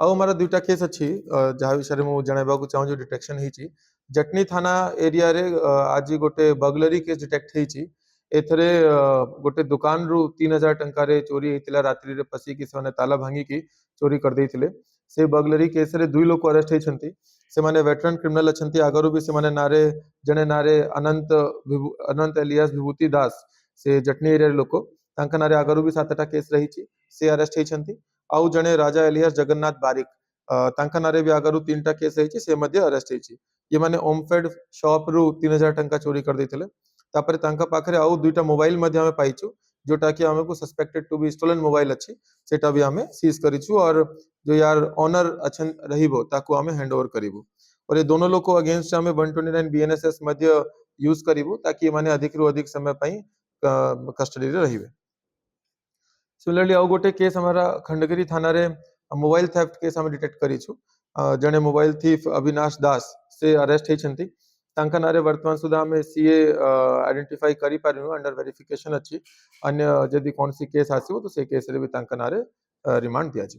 आउ हमारा दुईटा केस अच्छी जहाँ विषय में जनवाक चाहूँ डिटेक्शन होती जटनी थाना एरिया रे आज गोटे बगलरी केस डिटेक्ट होती एथरे गोटे दुकान रु 3000 टंकार चोरी होता रात्रि रे पशिकी से ताला भांगिकी चोरी कर देइथिले से बगलरी केस रे दुई लोग अरेस्ट होती से माने वेटरन क्रिमिनल अच्छी आगरू भी से नारे जने नारे अनंत एलियास विभूति दास से जटनी एरिया लोक तांका नारे आगरू भी 7टा केस रही से अरेस्ट होती आउ जने राजा एलियास जगन्नाथ बारिक तांका नारे भी आगरू 3टा केस रही से मध्य अरेस्ट होती ये माने ओमफेड शॉप रु 3000 टंका चोरी कर देइथिले तापर तांका पाखरे आउ दुईटा मोबाइल मध्य हमें पाइछु जोटा कि हमको suspected to be stolen mobile अच्छी सेटा भी हमें सीज करिछु और जो यार ऑनर अच्छन रहिबो ताको हमें हैंड ओवर करिबो और ये दोनों लोग को अगेंस्ट हमें 129 बीएनएसएस मध्य यूज करिबो ताकि माने अधिक रु अधिक समय पई कस्टडी रे रहिबे। सिमिलरली आउ गोटे केस हमारा खंडगिरी थाना रे मोबाइल थेफ्ट केस हम डिटेक्ट करिछु जने मोबाइल थीफ अविनाश दास से अरेस्ट होती तांका नारे वर्तमान सुधा हमें सीए आइडेंटिफाई करी पारिनु अंडर वेरिफिकेशन अच्छी अन्य जदि कौन सी केस आसीबो तो से केस रे भी तांका नारे रिमांड दिया जी।